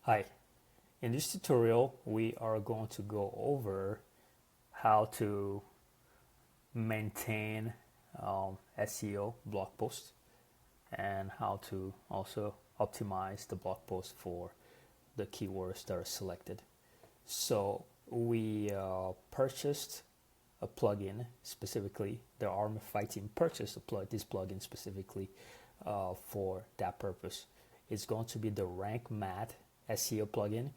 Hi, in this tutorial we are going to go over how to maintain SEO blog posts and how to also optimize the blog post for the keywords that are selected. So we purchased a plugin specifically. The Army Fight Team purchased this plugin specifically for that purpose. It's going to be the Rank Math SEO plugin,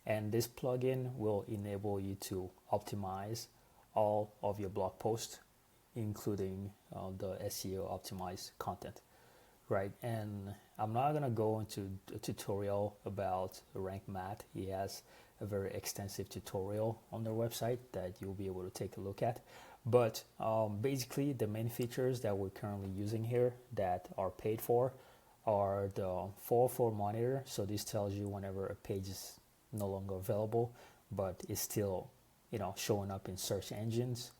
and this plugin will enable you to optimize all of your blog posts, including the SEO optimized content, right? And I'm not gonna go into a tutorial about Rank Math. He has a very extensive tutorial on their website that you'll be able to take a look at. But basically, the main features that we're currently using here that are paid for are the 404 monitor. So this tells you whenever a page is no longer available, but it's still, showing up in search engines.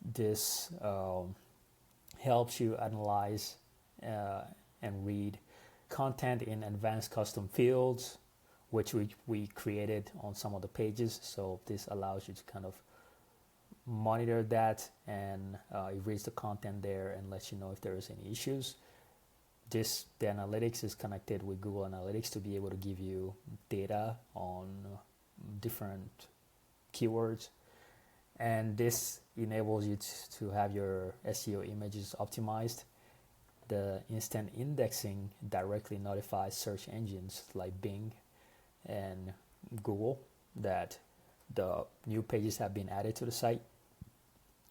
This helps you analyze and read content in advanced custom fields, which we created on some of the pages. So this allows you to kind of monitor that, and it reads the content there and lets you know if there is any issues. The analytics is connected with Google Analytics to be able to give you data on different keywords, and this enables you to have your SEO images optimized. The instant indexing directly notifies search engines like Bing and Google that the new pages have been added to the site,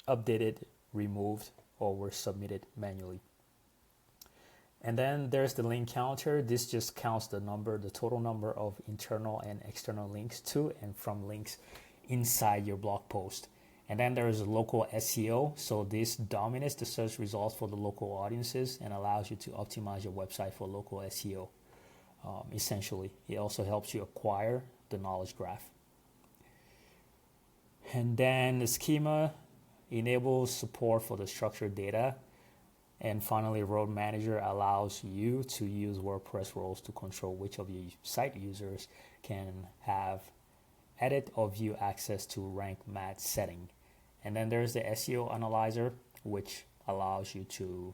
updated, removed, or were submitted manually. And then there's the link counter. This just counts the total number of internal and external links to and from links inside your blog post. And then there is a local SEO. So this dominates the search results for the local audiences and allows you to optimize your website for local SEO. Essentially, it also helps you acquire the knowledge graph. And then the schema enables support for the structured data. And finally, Road Manager allows you to use WordPress roles to control which of your site users can have edit or view access to Rank Math setting. And then there's the SEO Analyzer, which allows you to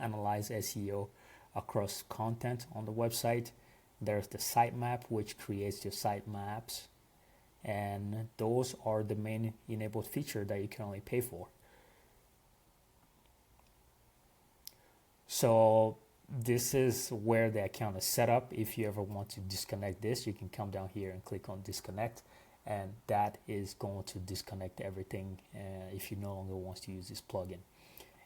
analyze SEO across content on the website. There's the sitemap, which creates your site maps. And those are the main enabled feature that you can only pay for. So this is where the account is set up. If you ever want to disconnect this, you can come down here and click on disconnect, and that is going to disconnect everything if you no longer want to use this plugin.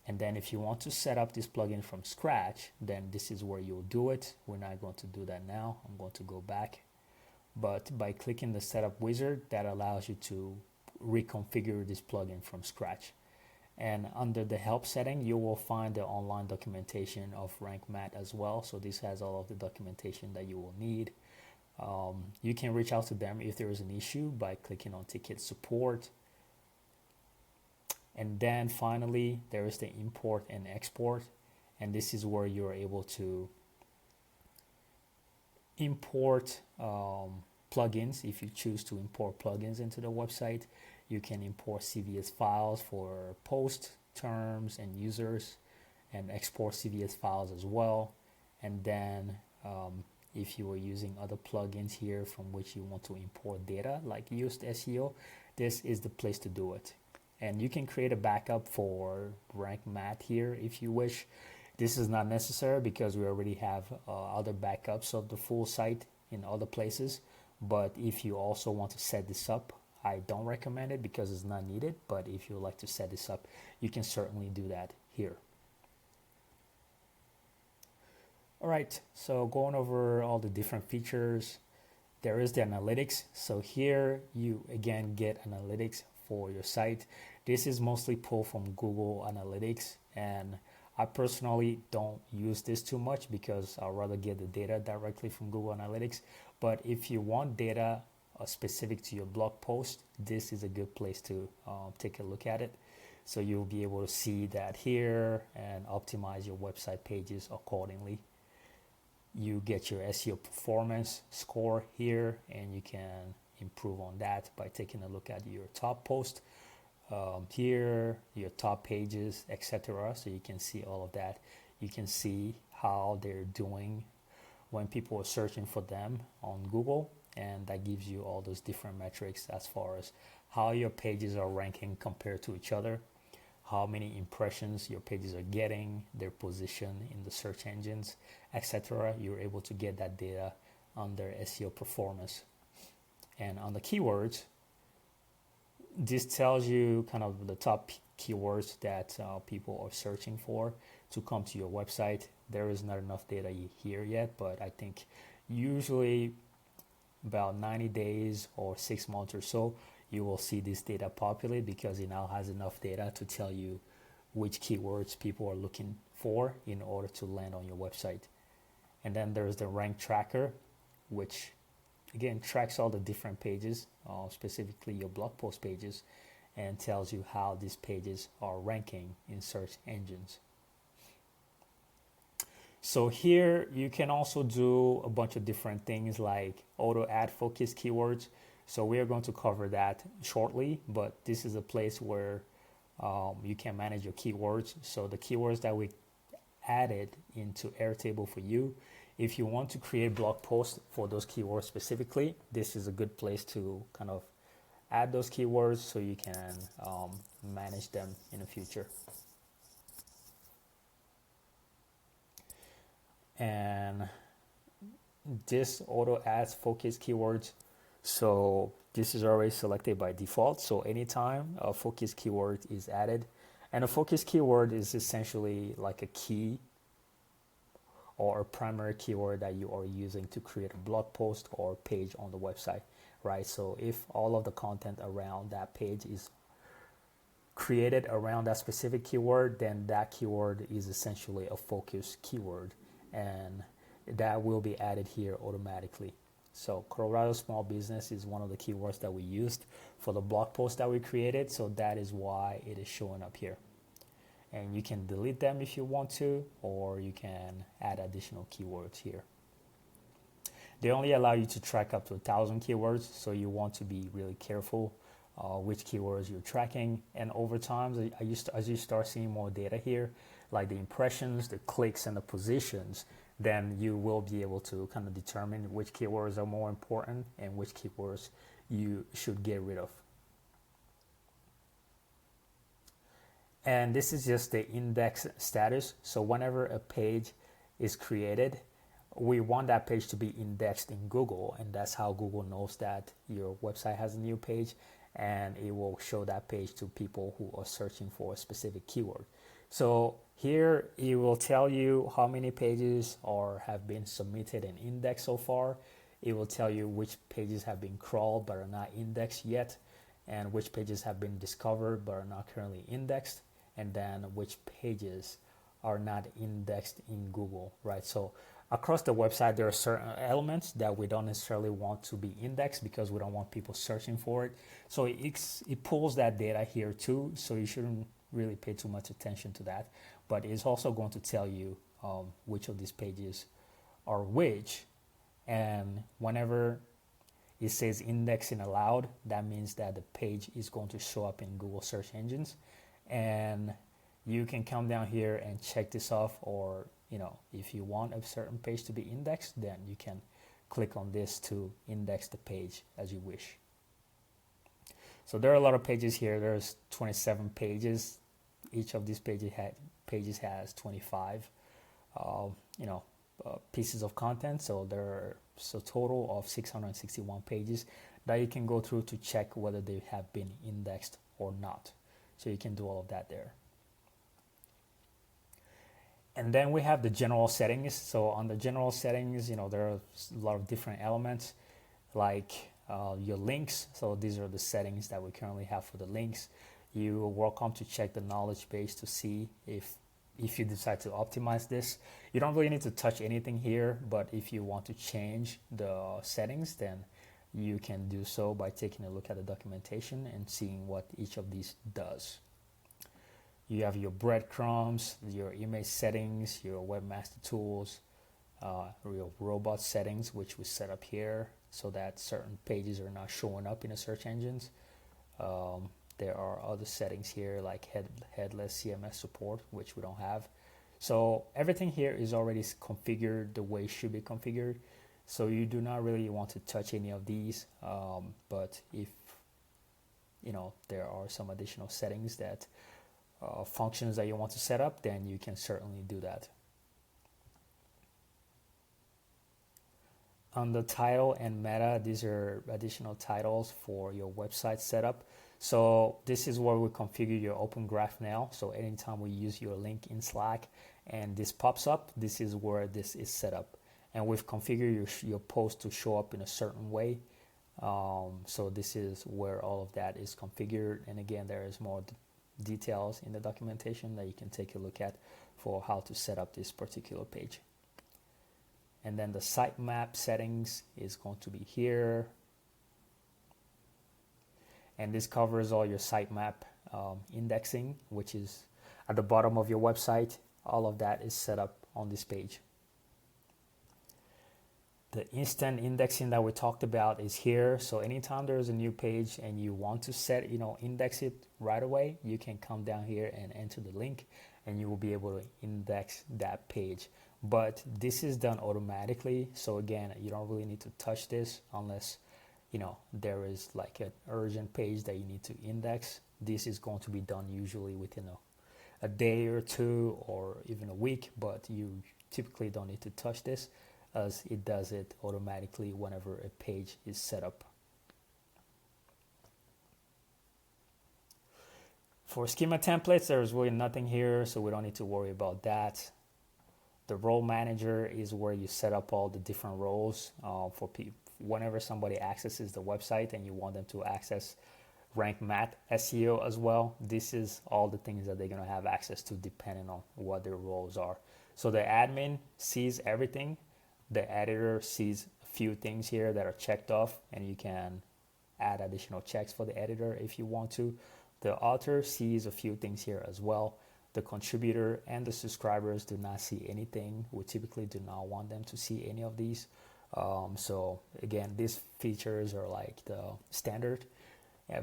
And then if you want to set up this plugin from scratch, then this is where you'll do it. We're not going to do that now. I'm going to go back. But by clicking the setup wizard, that allows you to reconfigure this plugin from scratch. And under the help setting, you will find the online documentation of Rank Math as well. So this has all of the documentation that you will need. You can reach out to them if there is an issue by clicking on ticket support. And then finally, there is the import and export. And this is where you're able to import plugins. If you choose to import plugins into the website, you can import CVS files for post terms and users, and export CVS files as well. And then if you are using other plugins here from which you want to import data like Yoast SEO, this is the place to do it. And you can create a backup for Rank Math here if you wish. This is not necessary because we already have other backups of the full site in other places. But if you also want to set this up, I don't recommend it because it's not needed. But if you would like to set this up, you can certainly do that here. All right, so going over all the different features, there is the analytics. So here you again get analytics for your site. This is mostly pulled from Google Analytics, and I personally don't use this too much because I'd rather get the data directly from Google Analytics. But if you want data specific to your blog post, this is a good place to take a look at it. So you'll be able to see that here and optimize your website pages accordingly. you get your SEO performance score here, and you can improve on that by taking a look at your top post here, your top pages, etc. So you can see all of that. You can see how they're doing when people are searching for them on Google, and that gives you all those different metrics as far as how your pages are ranking compared to each other, how many impressions your pages are getting, their position in the search engines, etc. You're able to get that data under SEO performance. And on the keywords, this tells you kind of the top keywords that people are searching for to come to your website. There is not enough data here yet, but I think usually about 90 days or 6 months or so, you will see this data populate, because it now has enough data to tell you which keywords people are looking for in order to land on your website. And then there's the rank tracker, which again tracks all the different pages, specifically your blog post pages, and tells you how these pages are ranking in search engines. So here you can also do a bunch of different things like auto add focus keywords. So we are going to cover that shortly, but this is a place where you can manage your keywords. So the keywords that we added into Airtable for you, if you want to create blog posts for those keywords specifically, this is a good place to kind of add those keywords so you can manage them in the future. And this auto adds focus keywords, so this is already selected by default. So anytime a focus keyword is added, and a focus keyword is essentially like a key or a primary keyword that you are using to create a blog post or page on the website, right? So if all of the content around that page is created around that specific keyword, then that keyword is essentially a focus keyword, and that will be added here automatically. So Colorado small business is one of the keywords that we used for the blog post that we created, so that is why it is showing up here. And you can delete them if you want to, or you can add additional keywords here. They only allow you to track up to 1,000 keywords, so you want to be really careful which keywords you're tracking. And over time, as you start seeing more data here, like the impressions, the clicks, and the positions, then you will be able to kind of determine which keywords are more important and which keywords you should get rid of. And this is just the index status. So whenever a page is created, we want that page to be indexed in Google, and that's how Google knows that your website has a new page, and it will show that page to people who are searching for a specific keyword. So here it will tell you how many pages have been submitted and indexed so far. It will tell you which pages have been crawled but are not indexed yet, and which pages have been discovered but are not currently indexed, and then which pages are not indexed in Google, right? So across the website, there are certain elements that we don't necessarily want to be indexed because we don't want people searching for it. So it pulls that data here too, so you shouldn't really pay too much attention to that. But it's also going to tell you which of these pages are which. And whenever it says indexing allowed, that means that the page is going to show up in Google search engines. And you can come down here and check this off, or if you want a certain page to be indexed, then you can click on this to index the page as you wish. So there are a lot of pages here. There's 27 pages. Each of these pages has 25 pieces of content. So there's a total of 661 pages that you can go through to check whether they have been indexed or not. So you can do all of that there. And then we have the general settings. So on the general settings, there are a lot of different elements like your links. So these are the settings that we currently have for the links. You are welcome to check the knowledge base to see if you decide to optimize this. You don't really need to touch anything here, but if you want to change the settings, then you can do so by taking a look at the documentation and seeing what each of these does. You have your breadcrumbs, your image settings, your webmaster tools, real robot settings, which we set up here so that certain pages are not showing up in the search engines. There are other settings here like headless CMS support, which we don't have. So everything here is already configured the way it should be configured. So you do not really want to touch any of these. But if there are some additional settings that functions that you want to set up, then you can certainly do that. On the title and meta, these are additional titles for your website setup. So this is where we configure your open graph now. So anytime we use your link in Slack and this pops up, this is where this is set up. And we've configured your post to show up in a certain way. So this is where all of that is configured. And again, there is more details in the documentation that you can take a look at for how to set up this particular page. And then the sitemap settings is going to be here. And this covers all your sitemap indexing, which is at the bottom of your website. All of that is set up on this page. The instant indexing that we talked about is here. So anytime there's a new page and you want to index it right away, you can come down here and enter the link and you will be able to index that page. But this is done automatically. So again, you don't really need to touch this unless there is like an urgent page that you need to index. This is going to be done usually within a day or two or even a week, but you typically don't need to touch this as it does it automatically whenever a page is set up. For schema templates, there's really nothing here, so we don't need to worry about that. The role manager is where you set up all the different roles for people. Whenever somebody accesses the website and you want them to access rank math SEO as well, this is all the things that they're going to have access to depending on what their roles are. So the admin sees everything. The editor sees a few things here that are checked off, and you can add additional checks for the editor if you want to. The author sees a few things here as well. The contributor and the subscribers do not see anything. We typically do not want them to see any of these. So again, these features are like the standard,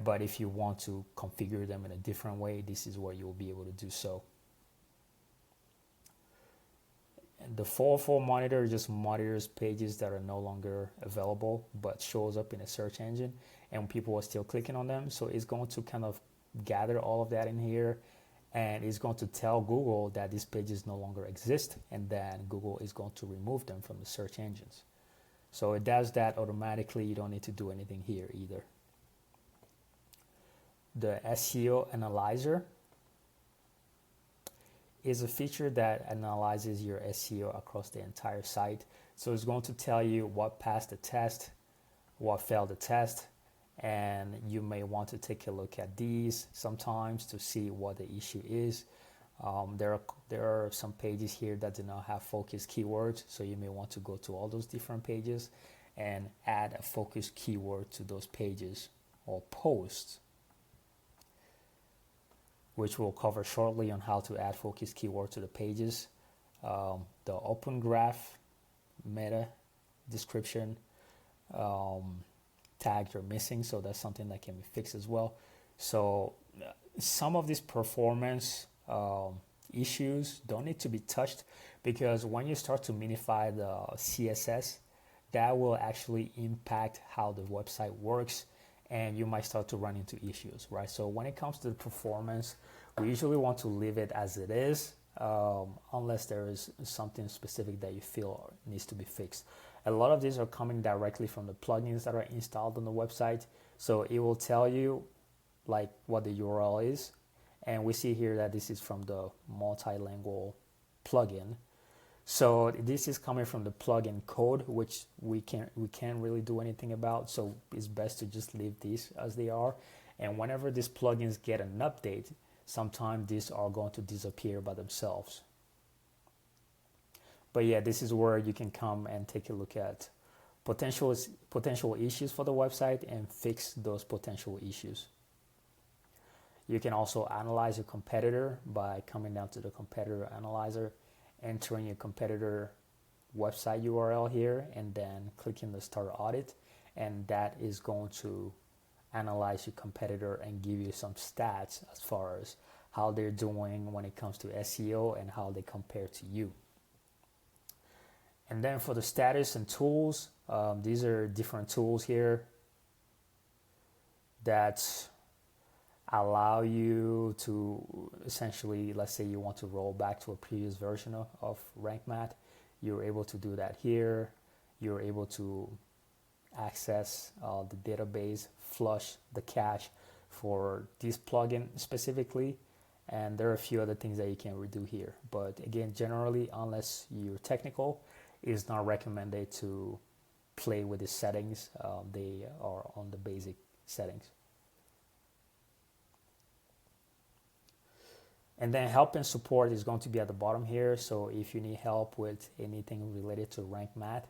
but if you want to configure them in a different way, this is where you'll be able to do so. And the 404 monitor just monitors pages that are no longer available but shows up in a search engine and people are still clicking on them. So it's going to kind of gather all of that in here, and it's going to tell Google that these pages no longer exist, and then Google is going to remove them from the search engines. So it does that automatically. You don't need to do anything here either. The SEO analyzer is a feature that analyzes your SEO across the entire site. So it's going to tell you what passed the test, what failed the test, and you may want to take a look at these sometimes to see what the issue is. There are some pages here that do not have focused keywords, so you may want to go to all those different pages and add a focused keyword to those pages or posts, which we'll cover shortly on how to add focused keyword to the pages. The open graph meta description tags are missing, so that's something that can be fixed as well. So some of these performance issues don't need to be touched, because when you start to minify the CSS, that will actually impact how the website works, and you might start to run into issues, right? So when it comes to the performance, we usually want to leave it as it is, unless there is something specific that you feel needs to be fixed. A lot of these are coming directly from the plugins that are installed on the website, so it will tell you like what the URL is, and we see here that this is from the multilingual plugin. So this is coming from the plugin code, which we can't really do anything about. So it's best to just leave these as they are. And whenever these plugins get an update, sometimes these are going to disappear by themselves. But yeah, this is where you can come and take a look at potential issues for the website and fix those potential issues. You can also analyze your competitor by coming down to the competitor analyzer, entering your competitor website URL here and then clicking the start audit, and that is going to analyze your competitor and give you some stats as far as how they're doing when it comes to SEO and how they compare to you. And then for the status and tools, these are different tools here that allow you to essentially, let's say you want to roll back to a previous version of RankMath, you're able to do that here. You're able to access the database, flush the cache for this plugin specifically, and there are a few other things that you can redo here. But again, generally, unless you're technical, it's not recommended to play with the settings. They are on the basic settings. And then help and support is going to be at the bottom here. So if you need help with anything related to RankMath,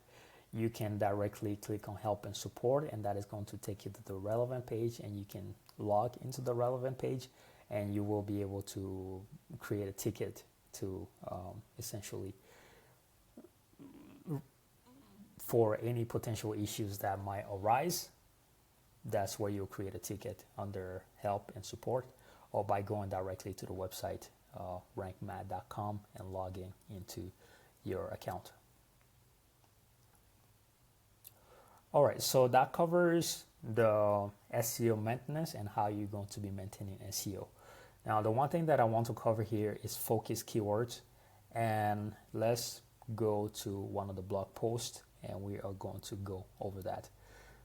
you can directly click on help and support, and that is going to take you to the relevant page, and you can log into the relevant page, and you will be able to create a ticket to essentially for any potential issues that might arise. That's where you'll create a ticket under help and support, or by going directly to the website rankmath.com and logging into your account. All right, so that covers the SEO maintenance and how you're going to be maintaining SEO. Now, the one thing that I want to cover here is focus keywords, and let's go to one of the blog posts and we are going to go over that.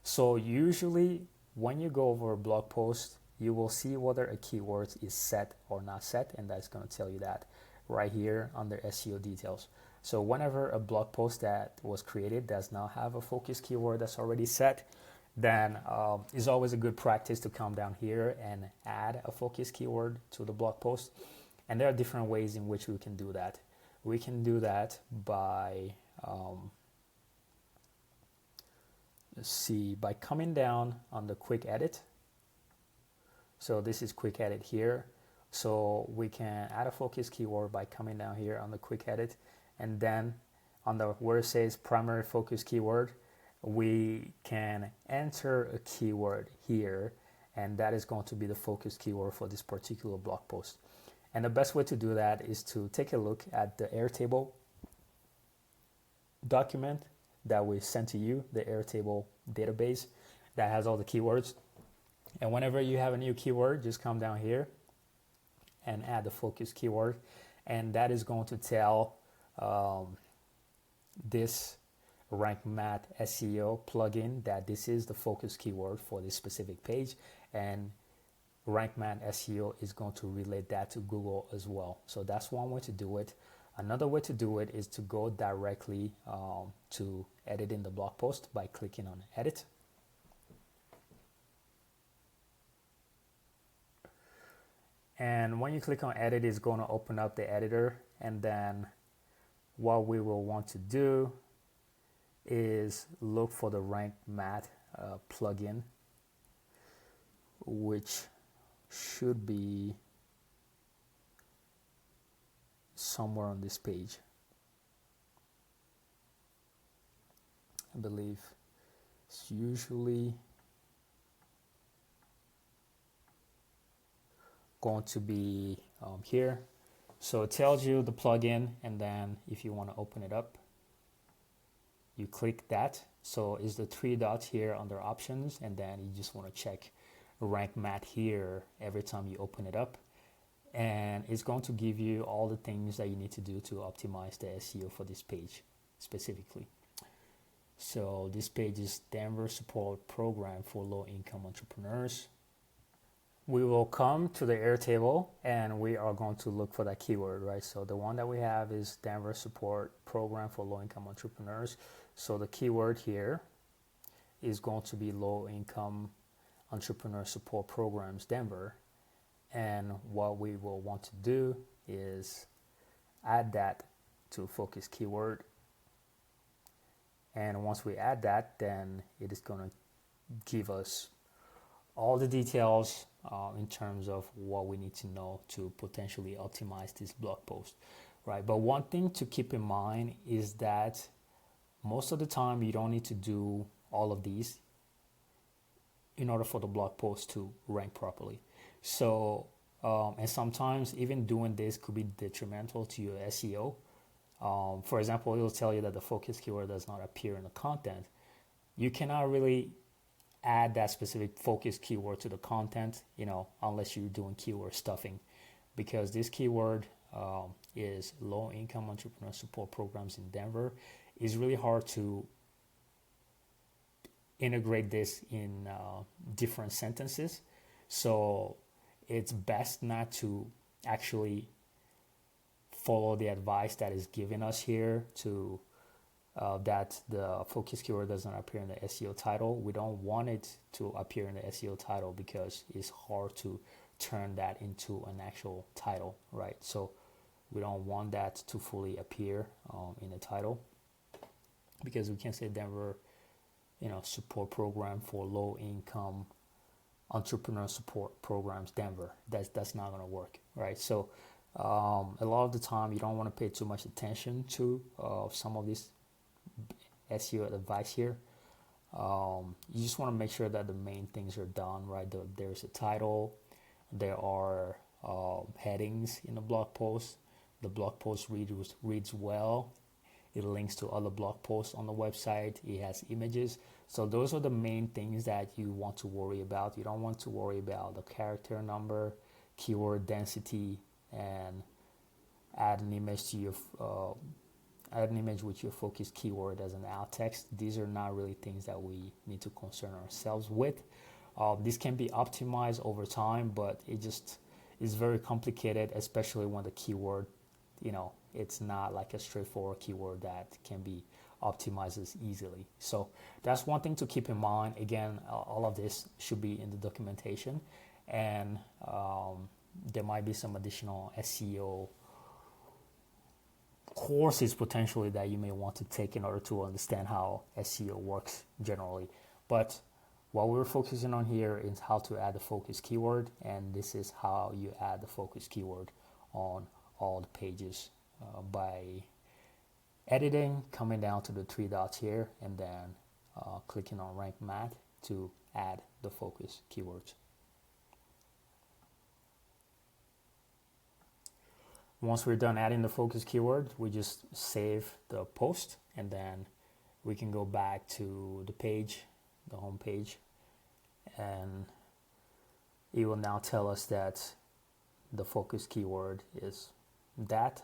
So usually when you go over a blog post, you will see whether a keyword is set or not set, and that's going to tell you that right here under SEO details. So whenever a blog post that was created does not have a focus keyword that's already set, then it's always a good practice to come down here and add a focus keyword to the blog post. And there are different ways in which we can do that. We can do that by by coming down on the quick edit. So this is quick edit here. So we can add a focus keyword by coming down here on the quick edit, and then on the where it says primary focus keyword, we can enter a keyword here, and that is going to be the focus keyword for this particular blog post. And the best way to do that is to take a look at the Airtable document that we sent to you, the Airtable database that has all the keywords. And whenever you have a new keyword, just come down here and add the focus keyword, and that is going to tell this RankMath SEO plugin that this is the focus keyword for this specific page, and RankMath SEO is going to relate that to Google as well. So that's one way to do it. Another way to do it is to go directly to editing the blog post by clicking on edit. And when you click on edit, it's going to open up the editor, and then what we will want to do is look for the RankMath plugin, which should be somewhere on this page. I believe it's usually going to be here. So it tells you the plugin, and then if you want to open it up, you click that. So it's the three dots here under options, and then you just want to check RankMath here every time you open it up, and it's going to give you all the things that you need to do to optimize the SEO for this page specifically. So this page is Denver Support Program for Low-Income Entrepreneurs. We will come to the Airtable and we are going to look for that keyword, right? So the one that we have is Denver Support Program for Low-Income Entrepreneurs. So the keyword here is going to be Low-Income Entrepreneur Support Programs Denver. And what we will want to do is add that to focus keyword. And once we add that, then it is going to give us all the details in terms of what we need to know to potentially optimize this blog post, right? But one thing to keep in mind is that most of the time you don't need to do all of these in order for the blog post to rank properly. So, and sometimes even doing this could be detrimental to your SEO. For example, it'll tell you that the focus keyword does not appear in the content. You cannot really add that specific focus keyword to the content, unless you're doing keyword stuffing, because this keyword is low income entrepreneur support programs in Denver. It's really hard to integrate this in different sentences. So it's best not to actually follow the advice that is given us here to that the focus keyword doesn't appear in the SEO title. We don't want it to appear in the SEO title because it's hard to turn that into an actual title, right? So we don't want that to fully appear in the title, because we can say Denver, support program for low income entrepreneur support programs, Denver. That's not going to work, right? So a lot of the time you don't want to pay too much attention to some of this SEO advice here. You just want to make sure that the main things are done, right? There's a title, there are headings in the blog post. The blog post reads well. It links to other blog posts on the website. It has images. So those are the main things that you want to worry about. You don't want to worry about the character number, keyword density, and add an image to your with your focus keyword as an alt text. These are not really things that we need to concern ourselves with. This can be optimized over time, but it just is very complicated, especially when the keyword, it's not like a straightforward keyword that can be optimized as easily. So that's one thing to keep in mind. Again, all of this should be in the documentation, and there might be some additional SEO courses potentially that you may want to take in order to understand how SEO works generally. But what we're focusing on here is how to add the focus keyword, and this is how you add the focus keyword on all the pages by editing, coming down to the three dots here, and then clicking on Rank Math to add the focus keywords. Once we're done adding the focus keyword, we just save the post, and then we can go back to the page, the home page, and it will now tell us that the focus keyword is that.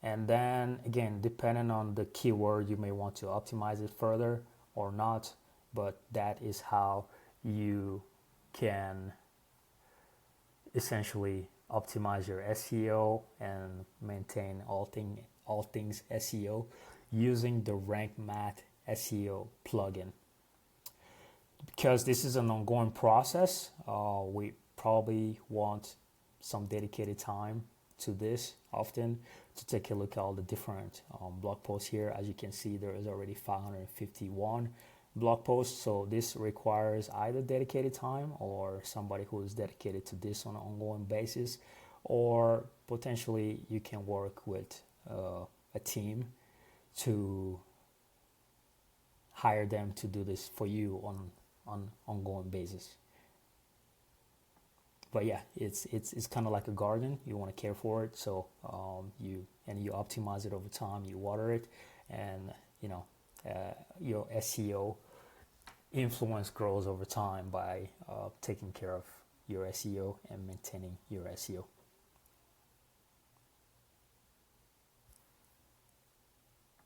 And then again, depending on the keyword, you may want to optimize it further or not, but that is how you can essentially optimize your SEO and maintain all things SEO using the Rank Math SEO plugin. Because this is an ongoing process, we probably want some dedicated time to this often to take a look at all the different blog posts here. As you can see, there is already 551 blog posts, so this requires either dedicated time or somebody who is dedicated to this on an ongoing basis, or potentially you can work with a team to hire them to do this for you on ongoing basis. But yeah, it's kind of like a garden. You want to care for it, so you optimize it over time. You water it, and your SEO influence grows over time by taking care of your SEO and maintaining your SEO.